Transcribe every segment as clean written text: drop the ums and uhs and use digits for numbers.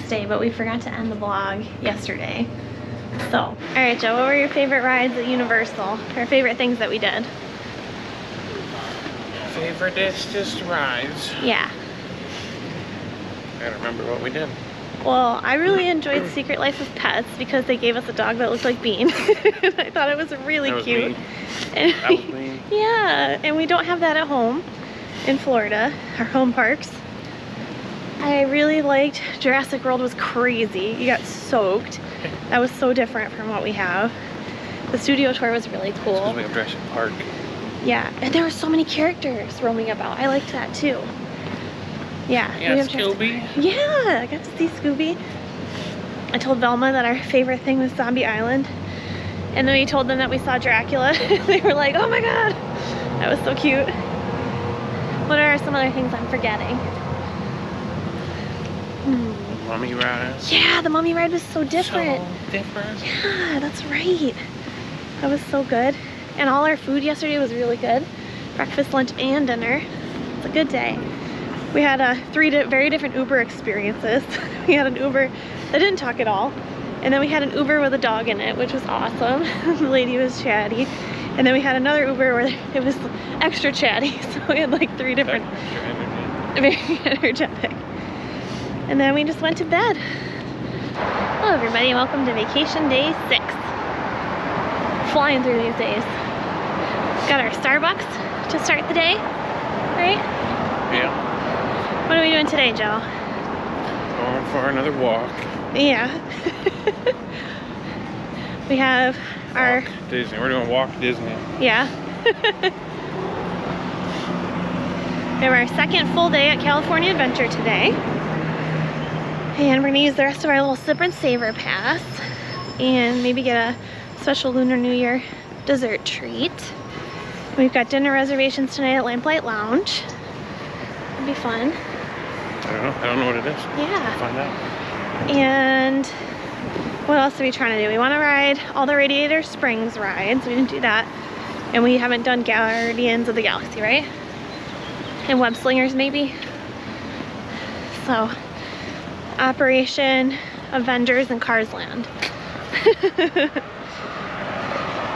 day, but we forgot to end the vlog yesterday. So, all right, Joe, what were your favorite rides at Universal? Or favorite things that we did? Favoriteest rides? Yeah. I don't remember what we did. Well, I really enjoyed Secret Life of Pets because they gave us a dog that looked like Bean. I thought it was really cute. And that was me. Yeah, and we don't have that at home in Florida, our home parks. I really liked Jurassic World. Was crazy. You got soaked. That was so different from what we have. The studio tour was really cool. Because we have Jurassic Park. Yeah, and there were so many characters roaming about. I liked that too. Yeah. Yeah, Scooby. Yeah, I got to see Scooby. I told Velma that our favorite thing was Zombie Island. And then we told them that we saw Dracula. They were like, oh my god. That was so cute. What are some other things I'm forgetting? Mummy ride. Yeah, the mummy ride was so different. So different. Yeah, that's right. That was so good. And all our food yesterday was really good. Breakfast, lunch, and dinner. It's a good day. We had three very different Uber experiences. We had an Uber that didn't talk at all. And then we had an Uber with a dog in it, which was awesome. The lady was chatty. And then we had another Uber where it was extra chatty. So we had like three different, very energetic. And then we just went to bed. Hello everybody, welcome to vacation day 6. Flying through these days. Got our Starbucks to start the day, right? Yeah. What are we doing today, Joe? Going for another walk. Yeah. We have our... Walk Disney. We're doing Walk Disney. Yeah. We have our second full day at California Adventure today. And we're gonna use the rest of our little sip and savor pass and maybe get a special Lunar New Year dessert treat. We've got dinner reservations tonight at Lamplight Lounge. It'll be fun. I don't know what it is. Yeah. We'll find out. And what else are we trying to do? We want to ride all the Radiator Springs rides. We didn't do that. And we haven't done Guardians of the Galaxy, right? And Web Slingers maybe. So, Operation Avengers and Cars Land.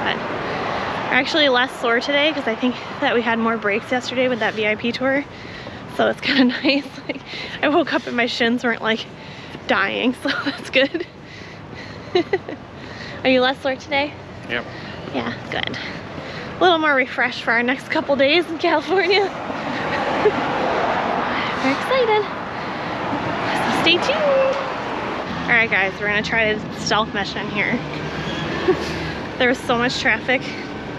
But we're actually less sore today because I think that we had more breaks yesterday with that VIP tour. So it's kind of nice. Like, I woke up and my shins weren't like dying, so that's good. Are you less sore today? Yep. Yeah, good. A little more refreshed for our next couple days in California. We're excited. So stay tuned. All right, guys, we're gonna try to stealth mission here. There was so much traffic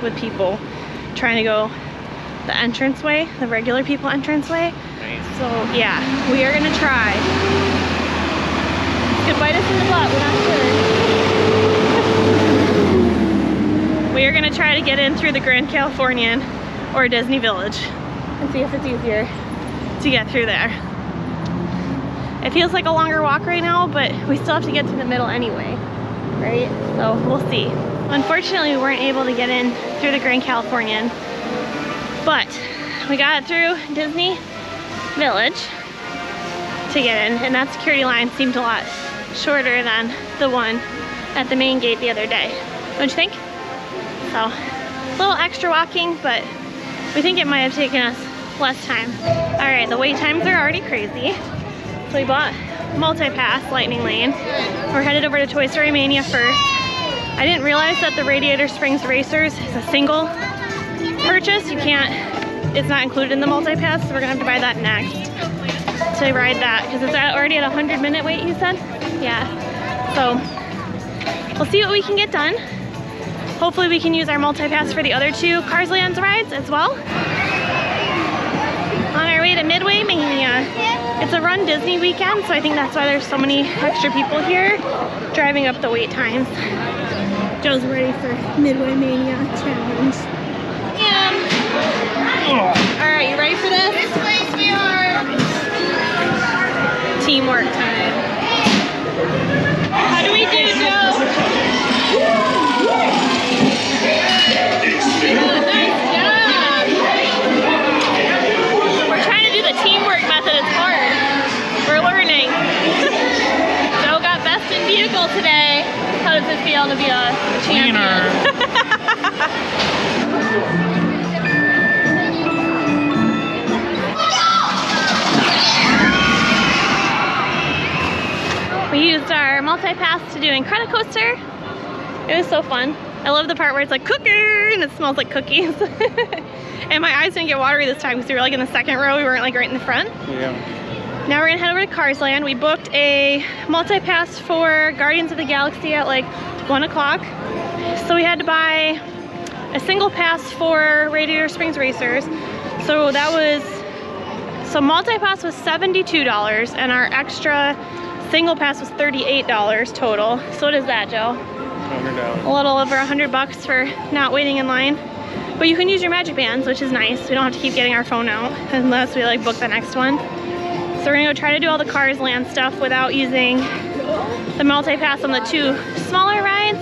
with people trying to go the entranceway, the regular people entranceway. Nice. So yeah, we are gonna try. It could bite us in the butt, we're not sure. We are gonna try to get in through the Grand Californian or Disney Village and see if it's easier to get through there. It feels like a longer walk right now, but we still have to get to the middle anyway, right? So we'll see. Unfortunately, we weren't able to get in through the Grand Californian, but we got it through Disney Village to get in, and that security line seemed a lot shorter than the one at the main gate the other day. Don't you think? So, a little extra walking, but we think it might have taken us less time. All right, the wait times are already crazy. So we bought multi-pass Lightning Lane. We're headed over to Toy Story Mania first. I didn't realize that the Radiator Springs Racers is a single purchase. You can't, it's not included in the multi-pass, so we're gonna have to buy that next to ride that, because it's already at a 100-minute wait, you said? Yeah. So we'll see what we can get done. Hopefully we can use our multi-pass for the other two Cars Land rides as well. On our way to Midway Mania. It's a Run Disney weekend, so I think that's why there's so many extra people here driving up the wait times. Joe's ready for Midway Mania challenge. Alright, you ready for this? This way, sweetheart. Teamwork time. How do we do, Joe? Nice job! We're trying to do the teamwork method. It's hard. We're learning. be able to be a champion. We used our multi-pass to do Incredicoaster. It was so fun. I love the part where it's like cookie and it smells like cookies. And my eyes didn't get watery this time because we were like in the second row. We weren't like right in the front. Yeah. Now we're gonna head over to Cars Land. We booked a multi-pass for Guardians of the Galaxy at like 1 o'clock. So we had to buy a single pass for Radiator Springs Racers. So that was, so multi-pass was $72 and our extra single pass was $38 total. So what is that, Joe? $100. A little over $100 for not waiting in line. But you can use your Magic Bands, which is nice. We don't have to keep getting our phone out unless we like book the next one. So we're gonna go try to do all the Cars Land stuff without using the multi-pass on the 2 smaller rides,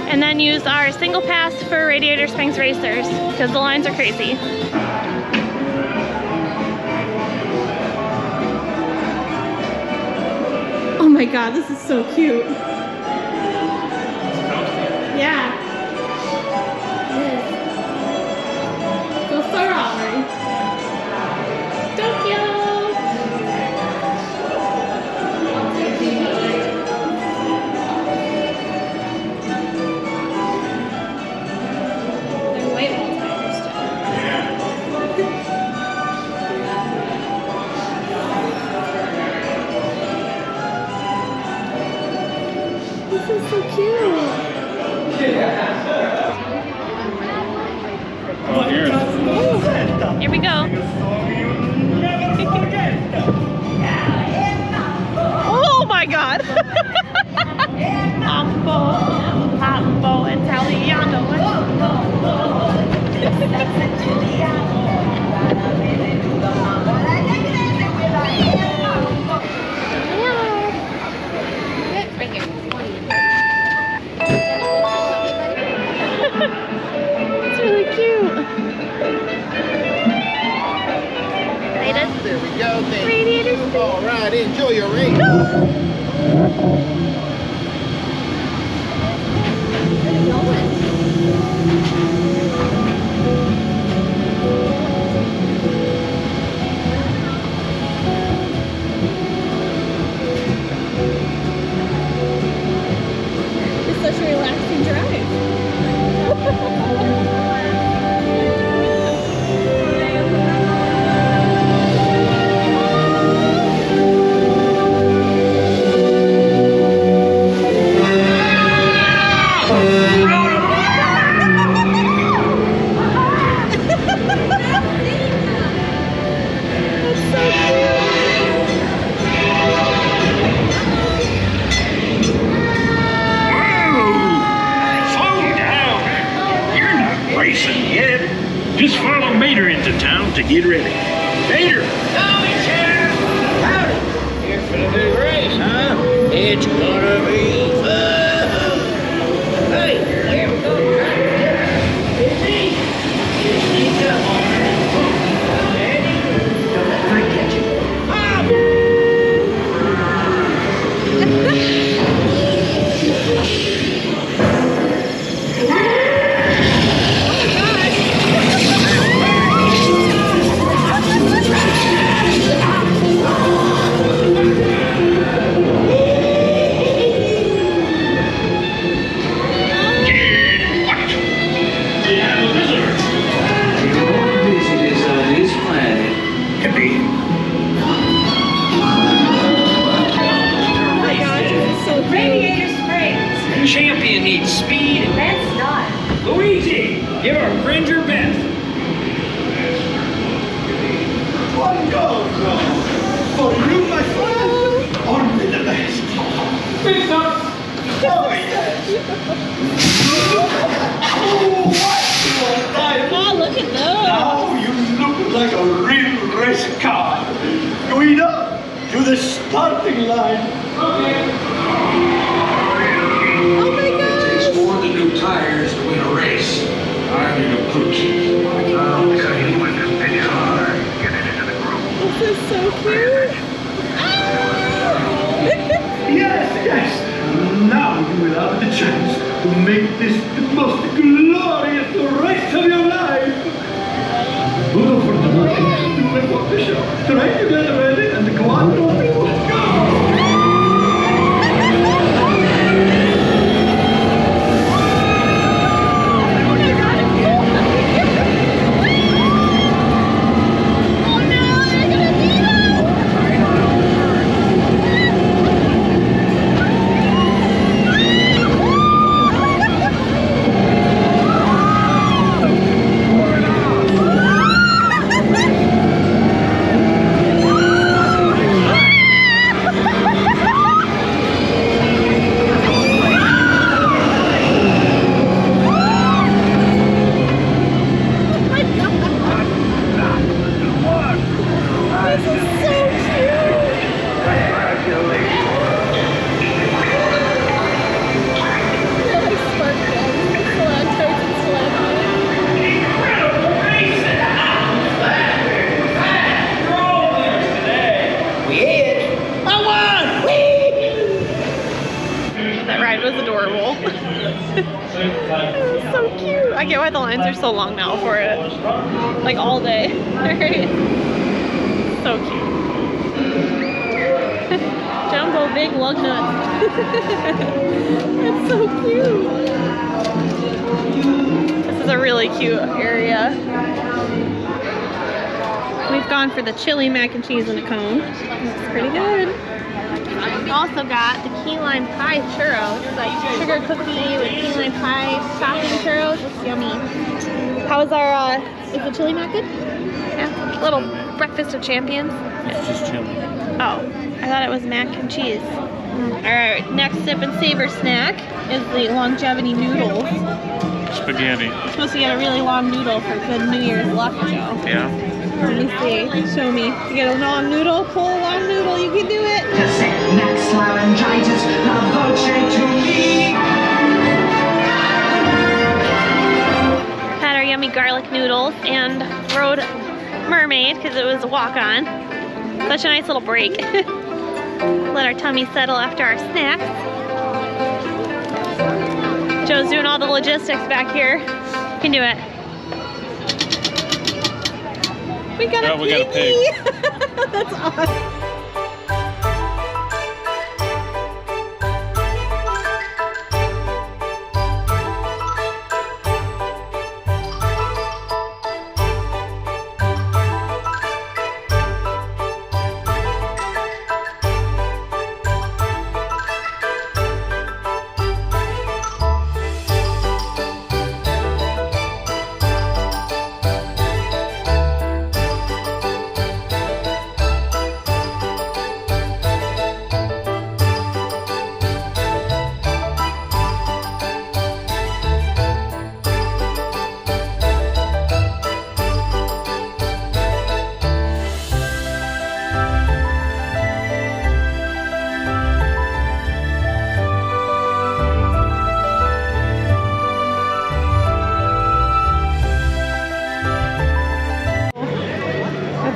and then use our single pass for Radiator Springs Racers because the lines are crazy. Oh my god, this is so cute. Yeah. It is. Go Ferrari. Tokyo. They're way more tires too. This is so cute. Oh, here it is. Here we go. Oh my god. Mambo Italiano. It's really cute. There we go. Thank Radiator. you. All right, enjoy your race. It's such a relaxing drive. Just follow Mater into town to get ready. Mater! Howdy, Sheriff. Howdy. Here for the big race, huh? It's gonna be fun. Hey, here we go. Busy. Sneak up on me. Ready? Don't let me catch you. Champion needs speed. That's not. Luigi, give our friend your best. One gold for you, my friend. Only the best. Pixar. Oh, yes. Oh, what time. Oh, look at those. Now you look like a real race car. Guida, to the starting line. Oh my gosh. It takes more than new tires to win a race. I'm your pookie. This is so cute. Yes, yes. Now you will have the chance make this the most glorious rest of your life. Uno for the money, due for the show. Try to get ready and quattro people go! Are so long now for it, like all day. Right? So cute. Jumbo big lug nuts. It's so cute. This is a really cute area. We've gone for the chili mac and cheese in a cone. Looks pretty good. We also got the key lime pie churros. It's like sugar cookie with key lime pie topping churros. It's yummy. How is our, is the chili mac good? Yeah, little breakfast of champions. It's just chili. Oh, I thought it was mac and cheese. Alright, next sip and savor snack is the longevity noodles. Spaghetti. You're supposed to get a really long noodle for good New Year's luck, Joe. Yeah. Let me see. Show me. You get a long noodle, pull a long noodle, you can do it. Next laryngitis, the voce to me. Had our yummy garlic noodles and rode Mermaid because it was a walk-on. Such a nice little break. Let our tummy settle after our snacks. Joe's doing all the logistics back here. You can do it. We got a pig. That's awesome.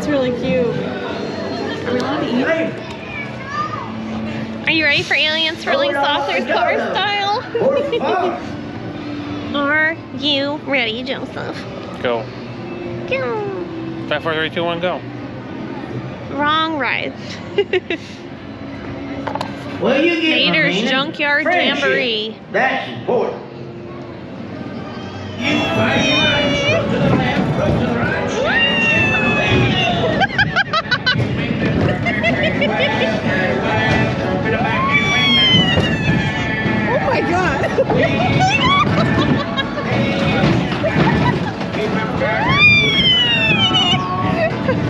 Really cute. Are we allowed to eat? Are you ready for alien swirling saucers car style? Are you ready, Joseph? Go. Go. 5, 4, 3, 2, 1, go. Wrong ride. Well, you get Mater's Junkyard Jamboree. That's important. Oh my god!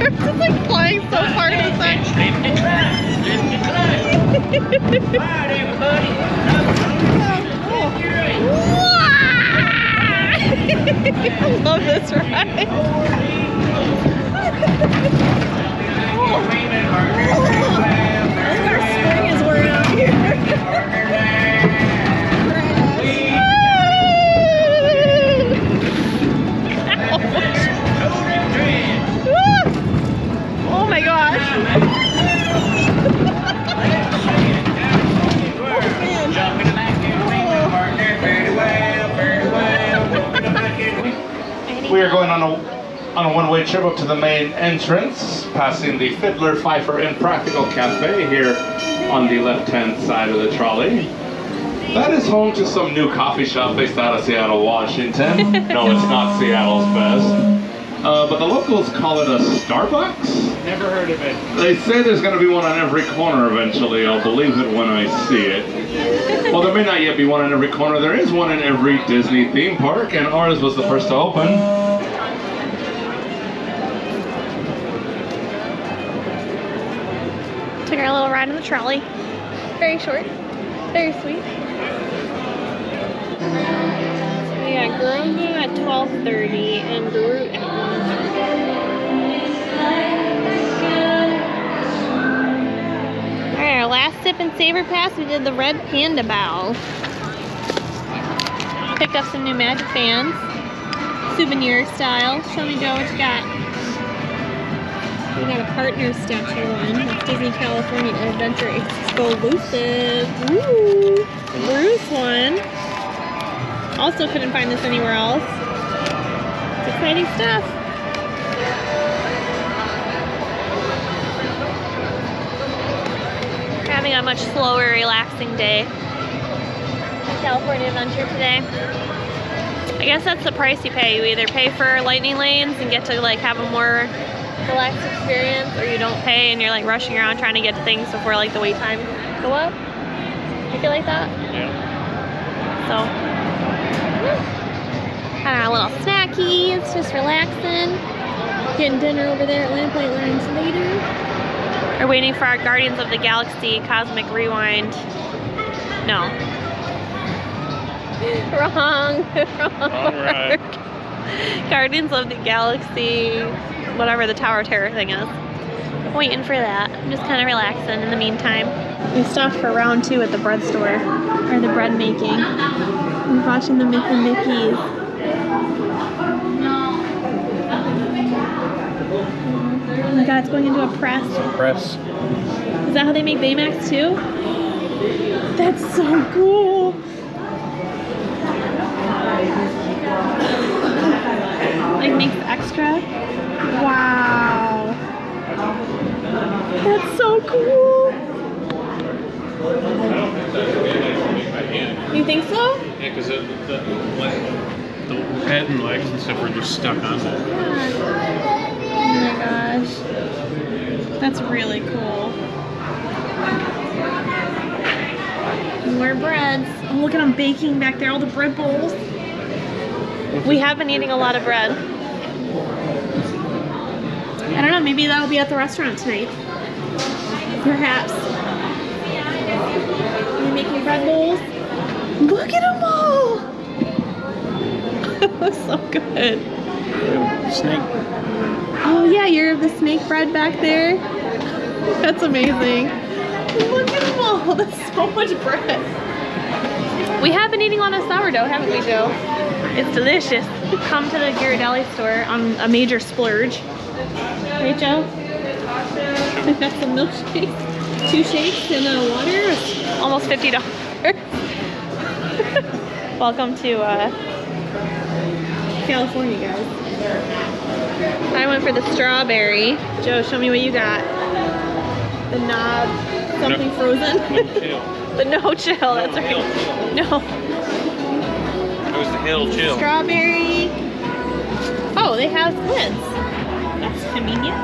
It's just like flying so far to the side. I love this ride. I think our spring is wearing out here. Oh my gosh. Oh man. Oh. We are going on a one-way trip up to the main entrance, passing the Fiddler, Fifer, and Practical Cafe here on the left-hand side of the trolley. That is home to some new coffee shop based out of Seattle, Washington. No, it's not Seattle's best. But the locals call it a Starbucks. Never heard of it. They say there's going to be one on every corner eventually. I'll believe it when I see it. Well, there may not yet be one on every corner. There is one in every Disney theme park, and ours was the first to open. Took our little ride in the trolley. Very short, very sweet. We got Grogu at 12:30 and Groot at 1:30. Alright, our last sip and savor pass, we did the red panda bow. Picked up some new Magic Bands, souvenir style. Show me, Joe, what you got. We got a partner statue one. That's Disney California Adventure exclusive. Ooh, Bruce one. Also couldn't find this anywhere else. It's exciting stuff. We're having a much slower, relaxing day at California Adventure today. I guess that's the price you pay. You either pay for lightning lanes and get to like have a more relaxed experience, or you don't pay and you're like rushing around trying to get to things before like the wait time go up. You feel like that? Yeah. So. Got our little snackies, just relaxing. Getting dinner over there at Lamplight Lounge later. We're waiting for our Guardians of the Galaxy Cosmic Rewind. No. Wrong. Alright. Guardians of the Galaxy, whatever the Tower of Terror thing is. Waiting for that. I'm just kind of relaxing in the meantime. We stopped for round 2 at the bread store, or the bread making. We're watching the Myth and Mickeys. Oh my god, it's going into a press. Press. Is that how they make Baymax too? That's so cool. Like makes extra. Wow. That's so cool. You think so? Yeah, because the head and legs and stuff are just stuck on there. Oh my gosh. That's really cool. More breads. Oh, look at them baking back there, all the bread bowls. We have been eating a lot of bread. I don't know, maybe that'll be at the restaurant tonight. Perhaps. Are you making bread bowls? Look at them all! That looks so good. Snake. Oh yeah, you're the snake bread back there. That's amazing. Look at them all. That's so much bread. We have been eating a lot of sourdough, haven't we, Joe? It's delicious. Come to the Ghirardelli store on a major splurge. Right, Joe? We've got some milkshakes, 2 shakes and water. It's almost $50. Welcome to California, guys. I went for the strawberry. Joe, show me what you got. The knob, something frozen. No chill. The no chill, that's right. No. It was the hill chill. Strawberry. Oh, they have lids. That's convenient.